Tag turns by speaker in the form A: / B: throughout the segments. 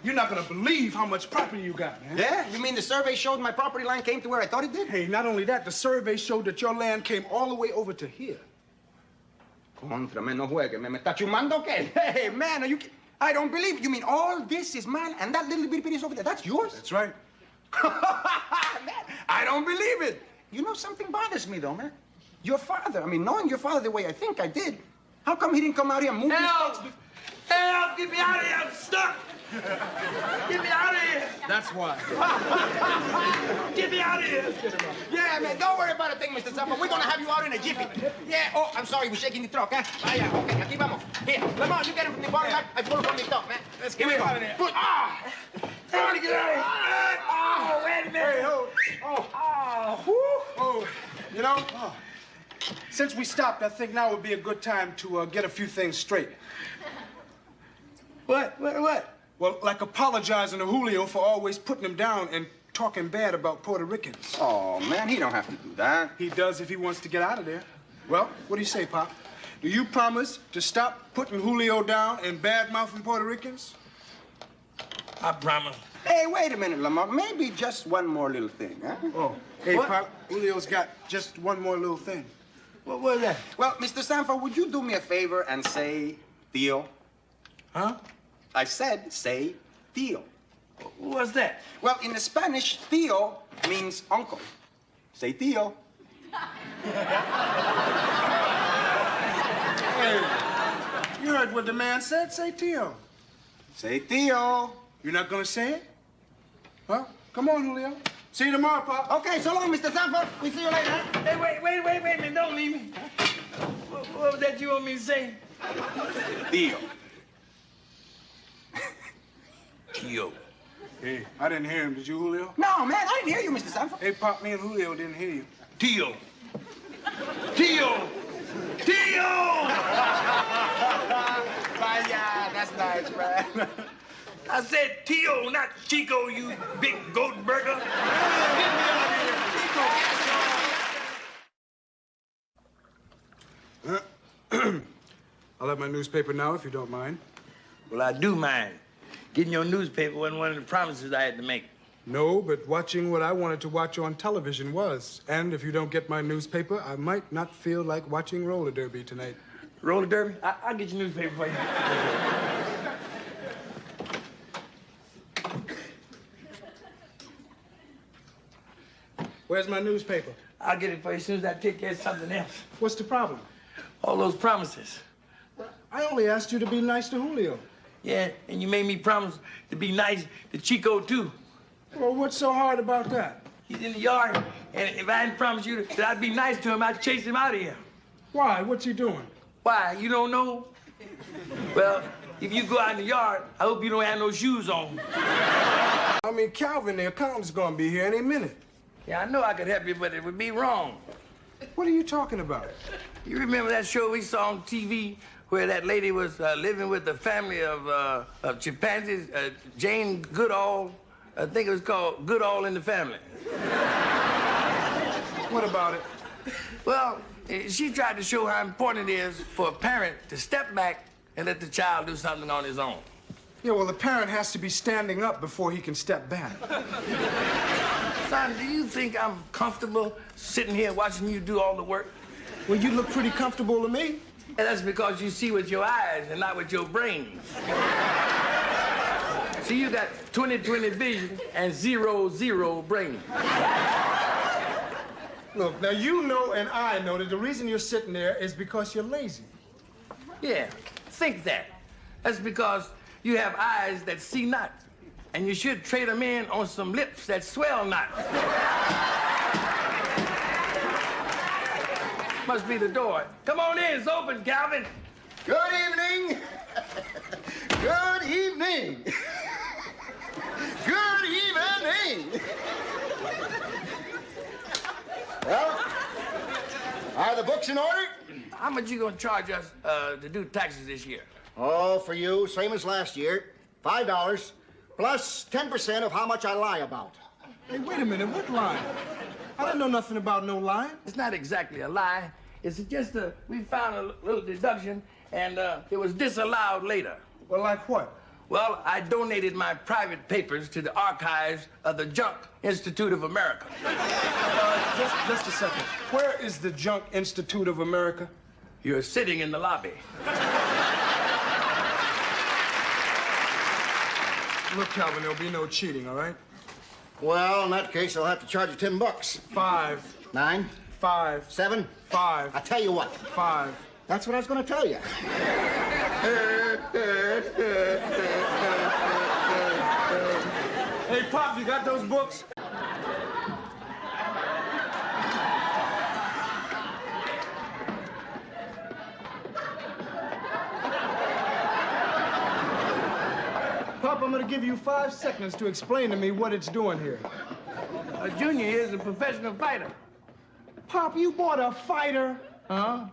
A: you're not gonna believe how much property you got, man.
B: Yeah? You mean the survey showed my property line came to where I thought it did?
A: Hey, not only that, the survey showed that your land came all the way over to here.
B: Contra, man, no juegue. ¿Me está chumando o qué? Hey, man, are you... I don't believe it. You mean all this is mine and that little bitty piece over there, that's yours?
A: That's right.
B: Man, I don't believe it. You know, something bothers me, though, man. Your father, I mean, knowing your father the way I think I did, how come he didn't come out here and move these stakes?
C: Help! Get me out of here! I'm stuck! Get me out of here!
A: That's why.
C: Get me out of here!
B: Yeah, man, don't worry about a thing, Mr. Sanford. We're gonna have you out in a jiffy. Yeah, oh, I'm sorry, we're shaking the truck, huh? Ah, yeah, okay, aquí vamos. Here, Lamont, you get him from the bottom back. I pull him from the top, man.
A: Let's get him out of there.
B: Good. Ah!
C: Trying to get out of here! Oh, wait a minute!
A: Hey, oh, you know, since we stopped, I think now would be a good time to get a few things straight.
C: What?
A: Well, like apologizing to Julio for always putting him down and talking bad about Puerto Ricans.
B: Oh, man, he don't have to do that.
A: He does if he wants to get out of there. Well, what do you say, Pop? Do you promise to stop putting Julio down and bad-mouthing Puerto Ricans?
C: I promise.
B: Hey, wait a minute, Lamont. Maybe just one more little thing, huh?
A: Oh, hey,
C: What?
A: Pop, Julio's got just one more little thing.
C: What was that?
B: Well, Mr. Sanford, would you do me a favor and say Tío?
C: Huh?
B: I said say Tío.
C: What's that?
B: Well, in the Spanish, Tío means uncle. Say Tío.
A: Hey, you heard what the man said? Say Tio.
B: Say Tío.
A: You're not gonna say it? Well, come on, Julio. See you tomorrow, Pop.
B: Okay, so long, Mr. Sanford. We see you later, huh?
C: Hey, wait a minute. Don't leave me. What was that you want me to say?
B: Tío.
C: Tío.
A: Hey, I didn't hear him. Did you, Julio?
B: No, man, I didn't hear you, Mr. Sanford.
A: Hey, Pop, me and Julio didn't hear you.
C: Tío. Tío. Tío!
B: Vaya, that's nice, man.
C: I said Tío, not Chico, you big goat burger. Get me out of here,
A: I'll have my newspaper now, if you don't mind.
C: Well, I do mind. Getting your newspaper wasn't one of the promises I had to make.
A: No, but watching what I wanted to watch on television was. And if you don't get my newspaper, I might not feel like watching roller derby tonight.
C: Roller derby? I'll get your newspaper for you.
A: Where's my newspaper?
C: I'll get it for you as soon as I take care of something else.
A: What's the problem?
C: All those promises.
A: I only asked you to be nice to Julio.
C: Yeah, and you made me promise to be nice to Chico, too.
A: Well, what's so hard about that?
C: He's in the yard, and if I hadn't promised you that I'd be nice to him, I'd chase him out of here.
A: Why? What's he doing?
C: Why? You don't know? Well, if you go out in the yard, I hope you don't have no shoes on.
A: I mean, Calvin, the accountant's gonna be here any minute.
C: Yeah, I know I could help you, but it would be wrong.
A: What are you talking about?
C: You remember that show we saw on TV where that lady was living with a family of chimpanzees, Jane Goodall? I think it was called Goodall in the Family.
A: What about it?
C: Well, she tried to show how important it is for a parent to step back and let the child do something on his own.
A: Yeah, well, the parent has to be standing up before he can step back.
C: Son, do you think I'm comfortable sitting here watching you do all the work?
A: Well, you look pretty comfortable to me.
C: And that's because you see with your eyes and not with your brains. See, you got 20/20 vision and 0/0 brain.
A: Look, now you know and I know that the reason you're sitting there is because you're lazy.
C: Yeah, think that. That's because you have eyes that see not. And you should trade them in on some lips that swell not. Must be the door. Come on in, it's open, Calvin.
B: Good evening. Good evening. Good evening. Well, are the books in order?
C: How much you gonna charge us to do taxes this year?
D: Oh, for you, same as last year. $5 plus 10% of how much I lie about.
A: Hey, wait a minute, what line? I don't know nothing about no line.
C: It's not exactly a lie. It's just we found a little deduction, and it was disallowed later.
A: Well, like what?
C: Well, I donated my private papers to the archives of the Junk Institute of America.
A: Just a second. Where is the Junk Institute of America?
C: You're sitting in the lobby.
A: Look, Calvin, there'll be no cheating, all right?
D: Well, in that case, I'll have to charge you $10.
A: 5.
D: 9,
A: 5.
D: 7.
A: 5.
D: I'll tell you what.
A: 5.
D: That's what I was going to tell you.
A: Hey, Pop, you got those books? Pop, I'm gonna give you 5 seconds to explain to me what it's doing here.
C: Junior here is a professional fighter.
A: Pop, you bought a fighter?
C: Huh?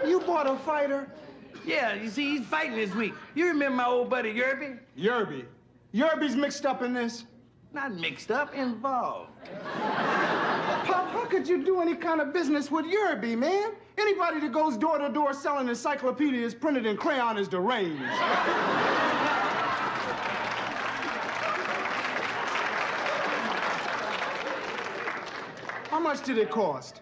A: You bought a fighter?
C: Yeah, you see, he's fighting this week. You remember my old buddy Yerby?
A: Yerby. Yerby's mixed up in this?
C: Not mixed up, involved.
A: Pop, how could you do any kind of business with Yerby, man? Anybody that goes door to door selling encyclopedias printed in crayon is deranged. How much did it cost?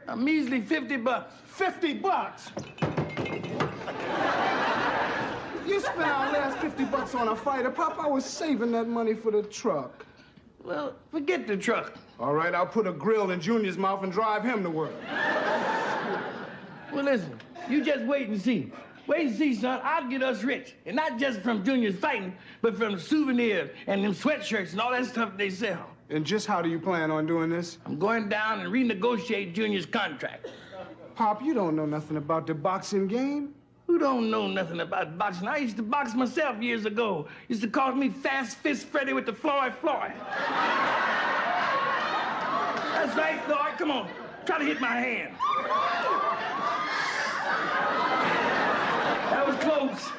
C: A measly $50.
A: $50? You spent our last $50 on a fighter. Pop, I was saving that money for the truck.
C: Well, forget the truck.
A: All right, I'll put a grill in Junior's mouth and drive him to work.
C: Well, listen, you just wait and see. Wait and see, son. I'll get us rich. And not just from Junior's fighting, but from souvenirs and them sweatshirts and all that stuff they sell.
A: And just how do you plan on doing this?
C: I'm going down and renegotiate Junior's contract.
A: Pop, you don't know nothing about the boxing game.
C: Who don't know nothing about boxing? I used to box myself years ago. Used to call me Fast Fist Freddy with the Floyd. That's right, Floyd. Come on. Try to hit my hand. That was close.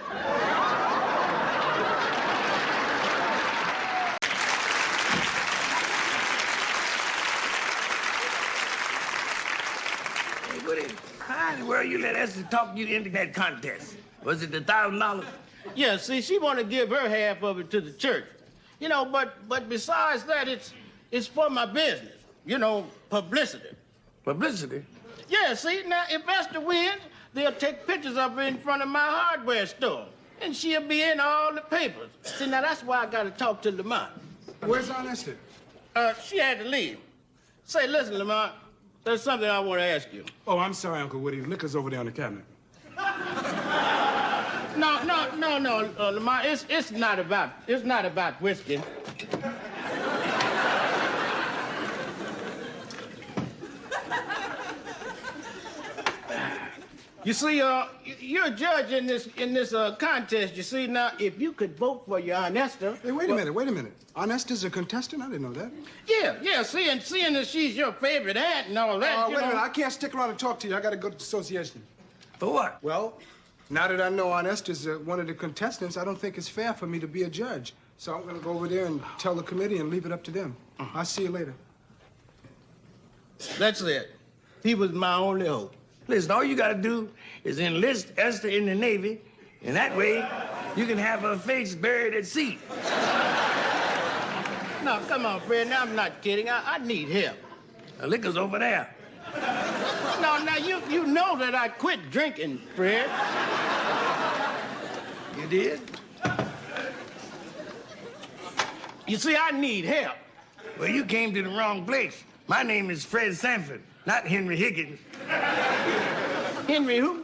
C: Hey, Woody, how in the world you let Esther talk you into that contest? Was it the $1,000?
E: Yeah, see, she want to give her half of it to the church. You know, but besides that, it's for my business. You know, publicity.
C: Publicity?
E: Yeah, see, now, if Esther wins, they'll take pictures of her in front of my hardware store. And she'll be in all the papers. See, now, that's why I got to talk to Lamont.
A: Where's Aunt Esther?
E: She had to leave. Say, listen, Lamont, there's something I want to ask you.
A: Oh, I'm sorry, Uncle Woody. Liquor's over there on the cabinet.
E: No, Lamont, it's not about whiskey. You see, you're a judge in this contest. You see, now, if you could vote for your Aunt Esther...
A: Hey, wait a minute. Aunt Esther's a contestant? I didn't know that.
E: Yeah, seeing that she's your favorite aunt and all that,
A: Wait a minute. I can't stick around and talk to you. I got to go to the association.
C: For what?
A: Well, now that I know Aunt Esther's one of the contestants, I don't think it's fair for me to be a judge. So I'm going to go over there and tell the committee and leave it up to them. I'll see you later.
E: That's it. He was my only hope.
C: Listen, all you gotta do is enlist Esther in the Navy, and that way you can have her face buried at sea.
E: No, come on, Fred. Now, I'm not kidding. I need help.
C: The liquor's over there.
E: No, now, you know that I quit drinking, Fred.
C: You did?
E: You see, I need help.
C: Well, you came to the wrong place. My name is Fred Sanford, not Henry Higgins.
E: Henry who?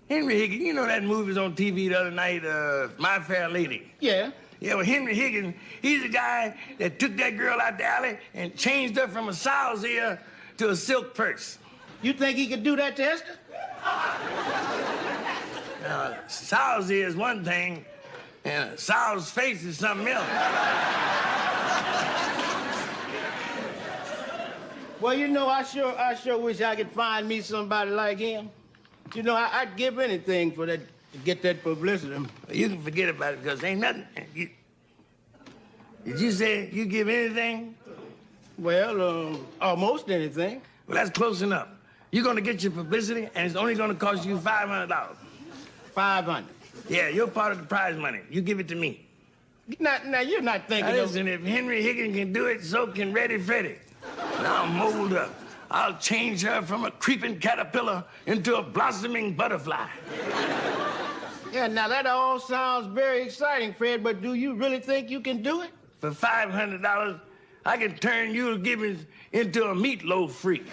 C: Henry Higgins, you know that movie was on TV the other night, My Fair Lady?
E: Yeah.
C: Yeah, well, Henry Higgins, he's the guy that took that girl out the alley and changed her from a sow's ear to a silk purse.
E: You think he could do that to Esther?
C: Sow's ear is one thing, and a sow's face is something else.
E: Well, you know, I sure wish I could find me somebody like him. You know, I'd give anything for that, to get that publicity.
C: You can forget about it, because ain't nothing. Did you say you give anything?
E: Well, almost anything.
C: Well, that's close enough. You're gonna get your publicity, and it's only gonna cost you $500.
E: 500.
C: Yeah, you're part of the prize money. You give it to me.
E: Now you're not thinking
C: Now
E: of...
C: listen, if Henry Higgins can do it, so can Reddy Freddy. Now I'm mold up. I'll change her from a creeping caterpillar into a blossoming butterfly.
E: Yeah, now that all sounds very exciting, Fred, but do you really think you can do it?
C: For $500, I can turn Yule Gibbons into a meatloaf freak.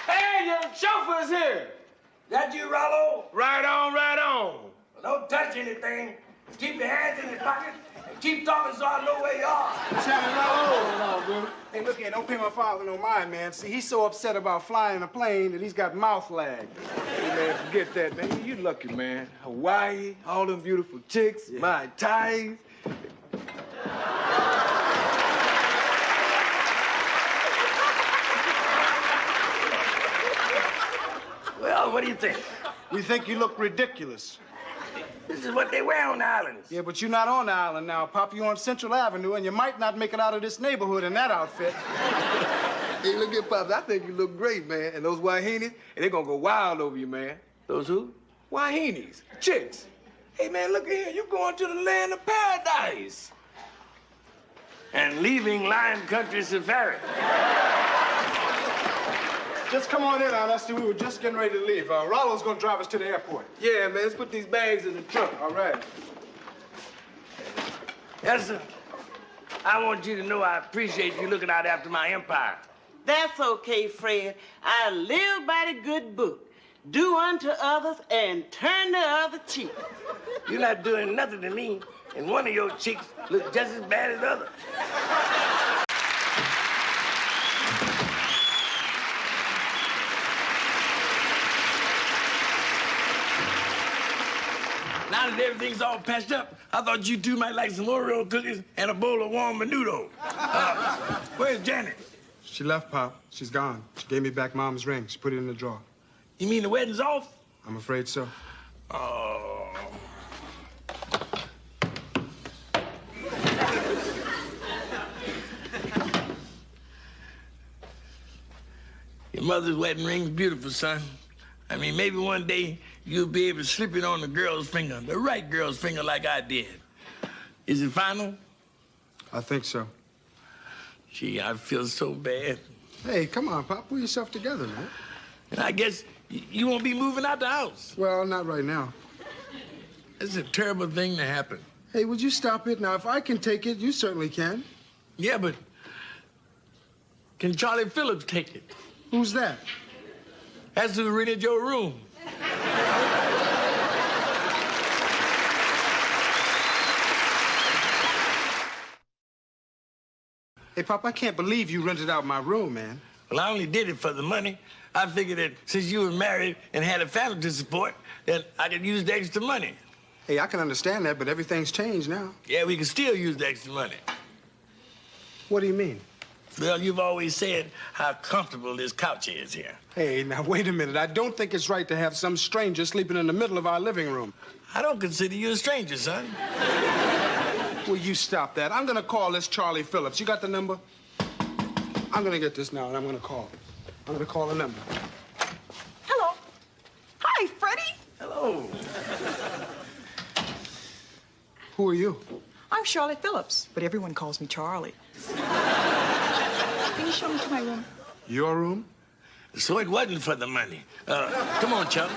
F: Hey, your chauffeur's here.
C: That you, Rollo?
F: Right on, right on.
C: Don't touch anything. Keep your hands in your pockets and keep talking so I know where you are.
A: Hey, look here, don't pay my father no mind, man. See, he's so upset about flying a plane that he's got mouth lag.
F: Hey, man, forget that, man. You lucky, man. Hawaii, all them beautiful chicks, my ties.
C: Well, what do you think?
A: We think you look ridiculous.
C: This is what they wear on the islands.
A: Yeah, but you're not on the island now, Pop. You're on Central Avenue, and you might not make it out of this neighborhood in that outfit.
F: Hey, look at Pops. I think you look great, man. And those Wahinis, they're gonna go wild over you, man.
C: Those who?
F: Wahinis, chicks. Hey, man, look at here. You going to the land of paradise.
C: And leaving Lion Country Safari.
A: Just come on in, Honesty. We were just getting ready to leave. Rollo's gonna drive us to the airport.
F: Yeah, man, let's put these bags in the trunk.
A: All right.
C: Yes, sir. I want you to know I appreciate you looking out after my empire.
G: That's okay, Fred. I live by the good book. Do unto others and turn the other cheek.
C: You're not doing nothing to me, and one of your cheeks looks just as bad as the other. Now that everything's all patched up, I thought you two might like some Oreo cookies and a bowl of warm menudo. Where's Janet?
A: She left, Pop. She's gone. She gave me back Mom's ring. She put it in the drawer.
C: You mean the wedding's off?
A: I'm afraid so.
C: Oh. Your mother's wedding ring's beautiful, son. I mean, maybe one day you'll be able to slip it on the girl's finger, the right girl's finger like I did. Is it final?
A: I think so.
C: Gee, I feel so bad.
A: Hey, come on, Pop. Pull yourself together, man.
C: And I guess you won't be moving out the house.
A: Well, not right now.
C: It's a terrible thing to happen.
A: Hey, would you stop it? Now, if I can take it, you certainly can.
C: Yeah, but can Charlie Phillips take it?
A: Who's that?
C: That's who rented your room.
A: Hey, Pop, I can't believe you rented out my room, man.
C: Well, I only did it for the money. I figured that since you were married and had a family to support, that I could use the extra money.
A: Hey, I can understand that, but everything's changed now.
C: Yeah, we can still use the extra money.
A: What do you mean?
C: Well, you've always said how comfortable this couch is here.
A: Hey, now, wait a minute. I don't think it's right to have some stranger sleeping in the middle of our living room.
C: I don't consider you a stranger, son.
A: Will you stop that? I'm gonna call this Charlie Phillips. You got the number? I'm gonna get this now, and I'm gonna call. I'm gonna call the number.
H: Hello. Hi, Freddie.
C: Hello.
A: Who are you?
H: I'm Charlotte Phillips, but everyone calls me Charlie. Can you show me to my room?
A: Your room?
C: So it wasn't for the money. Come on, Chuck.